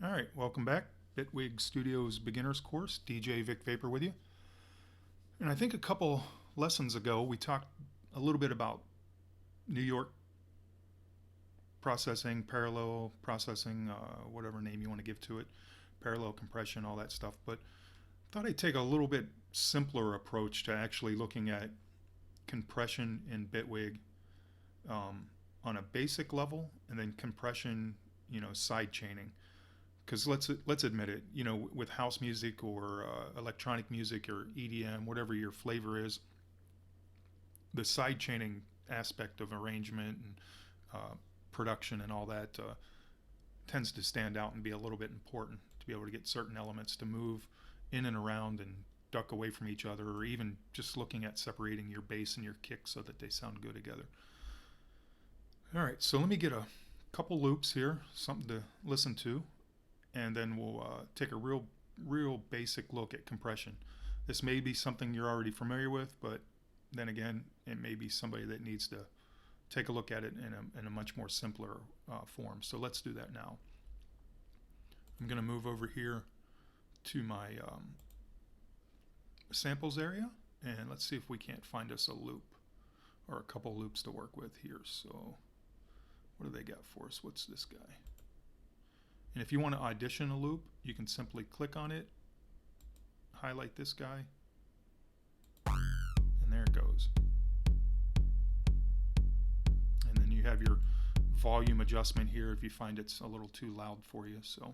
All right, welcome back. Bitwig Studio Beginners Course, DJ Vic Vapor with you. And I think a couple lessons ago we talked a little bit about New York processing, parallel processing, whatever name you want to give to it, parallel compression, all that stuff. But I thought I'd take a little bit simpler approach to actually looking at compression in Bitwig on a basic level, and then compression, side chaining. Because let's admit it, with house music or electronic music or EDM, whatever your flavor is, the side chaining aspect of arrangement and production and all that tends to stand out and be a little bit important to be able to get certain elements to move in and around and duck away from each other, or even just looking at separating your bass and your kick so that they sound good together. All right, so let me get a couple loops here, something to listen to, and then we'll take a real basic look at compression. This may be something you're already familiar with, but then again, it may be somebody that needs to take a look at it in a much more simpler form. So let's do that now. I'm going to move over here to my samples area, and let's see if we can't find us a loop or a couple loops to work with here. So what do they got for us? What's this guy? And if you want to audition a loop, you can simply click on it, highlight this guy, and there it goes. And then you have your volume adjustment here if you find it's a little too loud for you. So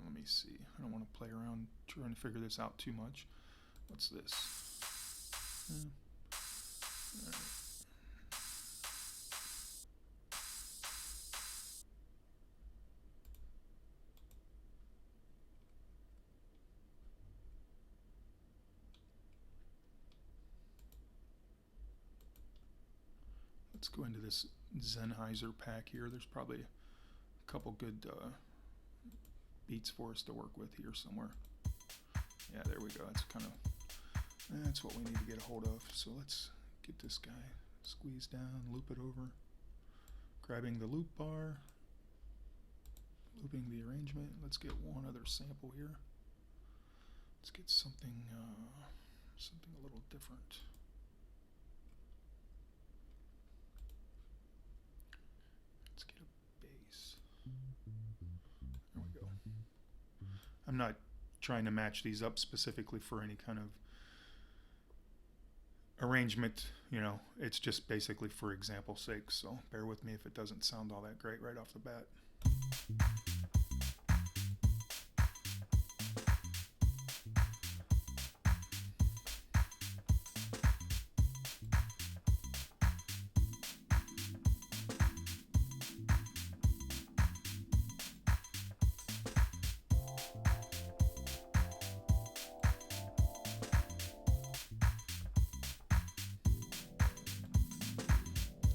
let me see. I don't want to play around trying to figure this out too much. What's this? All right. Let's go into this Sennheiser pack here. There's probably a couple good beats for us to work with here somewhere. Yeah, there we go. That's what we need to get a hold of. So let's get this guy squeezed down, loop it over, grabbing the loop bar, looping the arrangement. Let's get one other sample here. Let's get something a little different. There we go. I'm not trying to match these up specifically for any kind of arrangement, it's just basically for example's sake, so bear with me if it doesn't sound all that great right off the bat.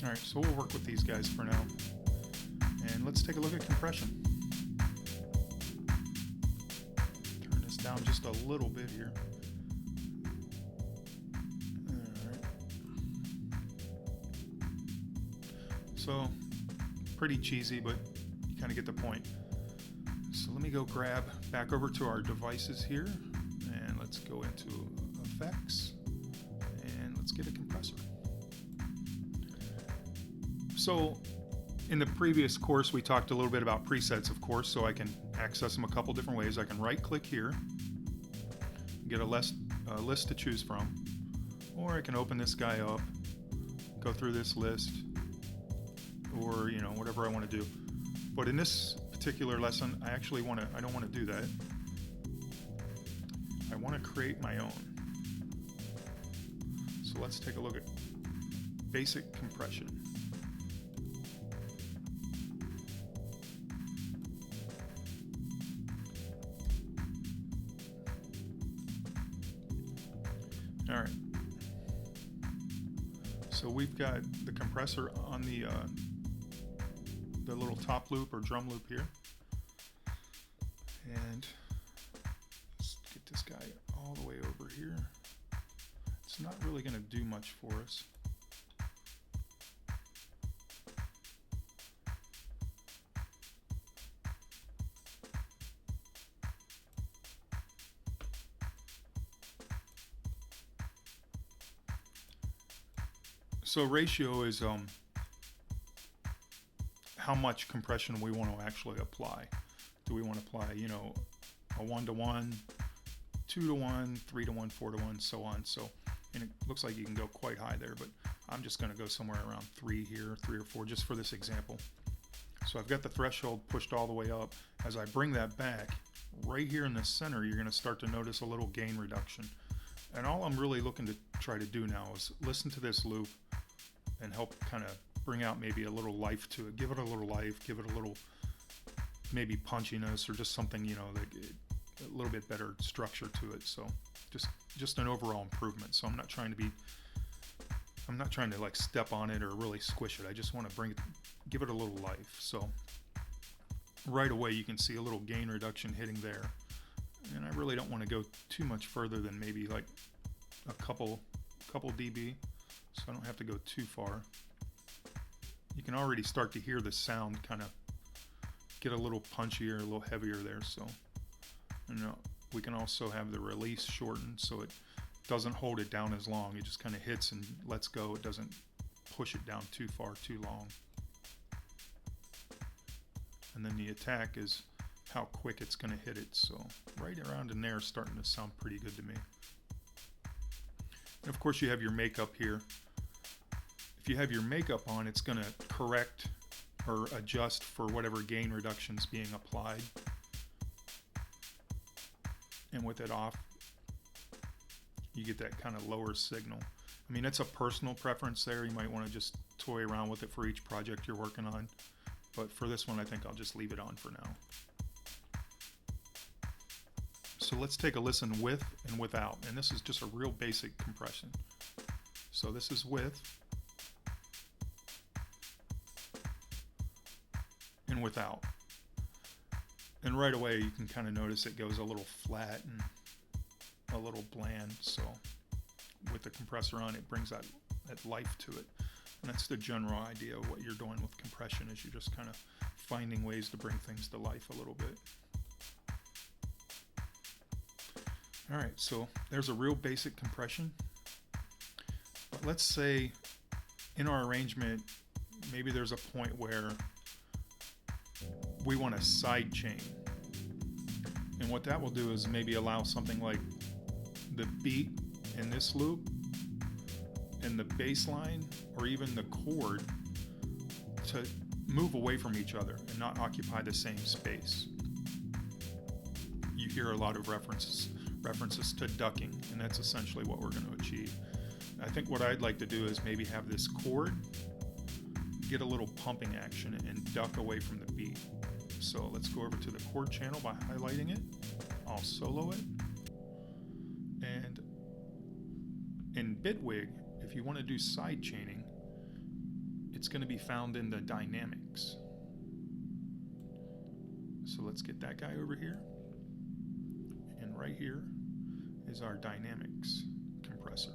All right, so we'll work with these guys for now. And let's take a look at compression. Turn this down just a little bit here. All right. So, pretty cheesy, but you kind of get the point. So let me go grab back over to our devices here, and let's go into effects, and let's get a compressor. So in the previous course, we talked a little bit about presets, of course, so I can access them a couple different ways. I can right click here, get a list to choose from, or I can open this guy up, go through this list, or whatever I want to do. But in this particular lesson, I don't want to do that. I want to create my own. So let's take a look at basic compression. All right, so we've got the compressor on the little top loop or drum loop here, and let's get this guy all the way over here. It's not really going to do much for us. So ratio is how much compression we want to actually apply. Do we want to apply, you know, a 1-to-1, 2-to-1, 3-to-1, 4-to-1, so on. So, and it looks like you can go quite high there, but I'm just going to go somewhere around 3 here, 3 or 4, just for this example. So I've got the threshold pushed all the way up. As I bring that back, right here in the center, you're going to start to notice a little gain reduction. And all I'm really looking to try to do now is listen to this loop and help kind of bring out maybe a little life to it. Give it a little life, give it a little maybe punchiness, or just something, you know, like a little bit better structure to it. So just an overall improvement. So I'm not trying to like step on it or really squish it. I just want to give it a little life. So right away you can see a little gain reduction hitting there. And I really don't want to go too much further than maybe like a couple dB, so I don't have to go too far. You can already start to hear the sound kind of get a little punchier, a little heavier there. So, you know, we can also have the release shortened so it doesn't hold it down as long. It just kind of hits and lets go. It doesn't push it down too far, too long. And then the attack is how quick it's going to hit it. So right around in there is starting to sound pretty good to me. And of course you have your makeup here. If you have your makeup on, it's going to correct or adjust for whatever gain reduction is being applied. And with it off, you get that kind of lower signal. I mean, it's a personal preference there. You might want to just toy around with it for each project you're working on. But for this one, I think I'll just leave it on for now. So let's take a listen with and without. And this is just a real basic compression. So this is with and without. And right away you can kind of notice it goes a little flat and a little bland. So with the compressor on, it brings that life to it. And that's the general idea of what you're doing with compression, is you're just kind of finding ways to bring things to life a little bit. All right, so there's a real basic compression. But let's say in our arrangement, maybe there's a point where we want to side chain. And what that will do is maybe allow something like the beat in this loop and the bass line, or even the chord, to move away from each other and not occupy the same space. You hear a lot of references to ducking, and that's essentially what we're going to achieve. I think what I'd like to do is maybe have this chord get a little pumping action and duck away from the beat. So let's go over to the chord channel by highlighting it. I'll solo it. And in Bitwig, if you want to do side chaining, it's going to be found in the dynamics. So let's get that guy over here. And right here is our dynamics compressor.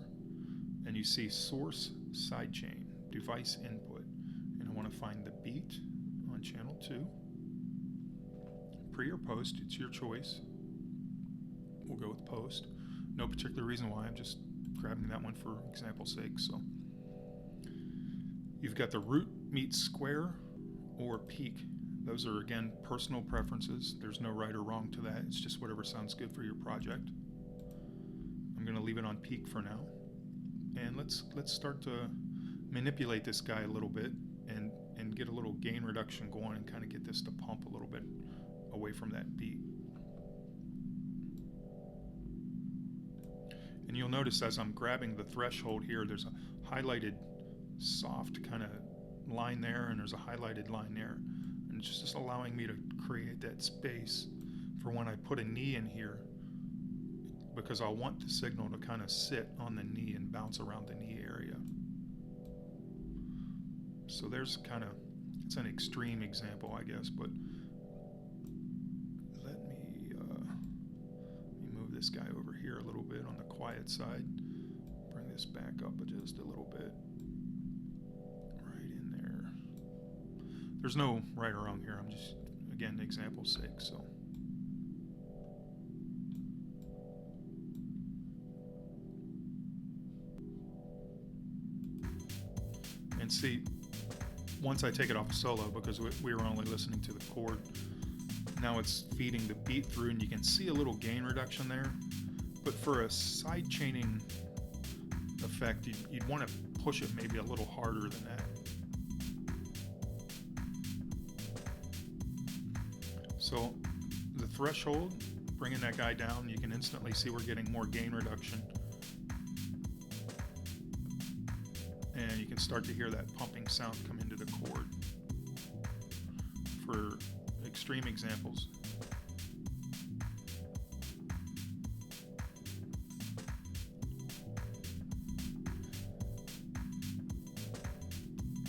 And you see source sidechain, device input. And I want to find the beat on channel 2. Pre or post, it's your choice. We'll go with post. No particular reason why, I'm just grabbing that one for example's sake. So you've got the root meets square or peak. Those are, again, personal preferences. There's no right or wrong to that. It's just whatever sounds good for your project. I'm going to leave it on peak for now. And let's start to manipulate this guy a little bit and get a little gain reduction going and kind of get this to pump a little bit away from that beat. And you'll notice as I'm grabbing the threshold here, there's a highlighted soft kind of line there, and there's a highlighted line there. And it's just allowing me to create that space for when I put a knee in here, because I want the signal to kind of sit on the knee and bounce around the knee area. So there's kind of, it's an extreme example, I guess, but let me move this guy over here a little bit on the quiet side. Bring this back up just a little bit. Right in there. There's no right or wrong here. I'm just, again, example's sake. So. see, once I take it off of solo, because we were only listening to the chord, now it's feeding the beat through, and you can see a little gain reduction there. But for a side chaining effect, you'd want to push it maybe a little harder than that. So the threshold, bringing that guy down, you can instantly see we're getting more gain reduction. And you can start to hear that pumping sound come into the chord. For extreme examples,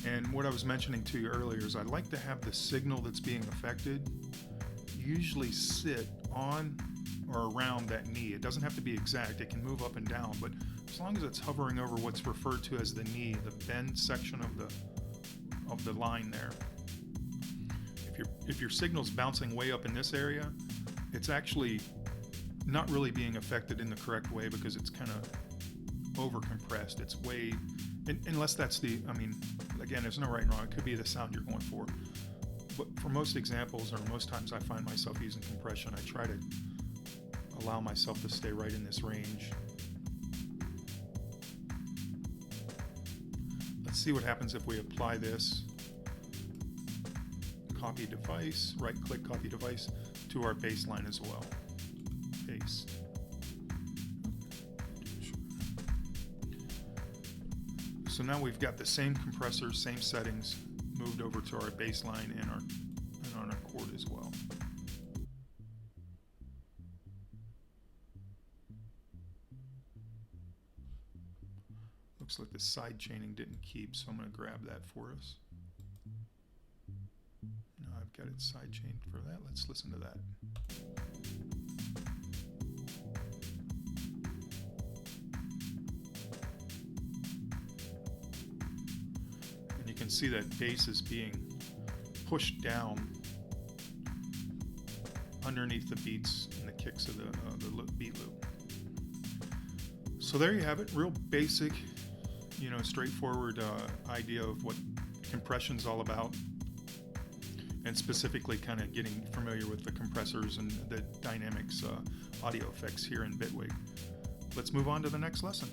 and what I was mentioning to you earlier is I like to have the signal that's being affected usually sit on or around that knee. It doesn't have to be exact, it can move up and down, but as long as it's hovering over what's referred to as the knee, the bend section of the line there. If your signal's bouncing way up in this area, it's actually not really being affected in the correct way because it's kind of over compressed. It's way, unless that's again, there's no right and wrong. It could be the sound you're going for. But for most examples, or most times I find myself using compression, I try to allow myself to stay right in this range. Let's see what happens if we apply this. Copy device, right click, copy device to our bass line as well. Paste. So now we've got the same compressor, same settings, moved over to our bass line and on our chord as well. Looks like the side chaining didn't keep, so I'm going to grab that for us. Now I've got it side chained for that. Let's listen to that. And you can see that bass is being pushed down underneath the beats and the kicks of the beat loop. So there you have it, real basic, straightforward idea of what compression's all about, and specifically kind of getting familiar with the compressors and the dynamics audio effects here in Bitwig. Let's move on to the next lesson.